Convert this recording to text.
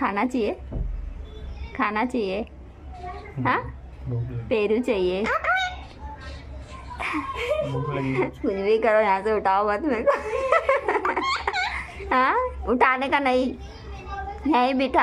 खाना चाहिए, खाना चाहिए, हाँ पेरू चाहिए। कुछ भी करो, यहाँ से उठाओ मत मेरे को। हाँ उठाने का नहीं, यहीं बिठा।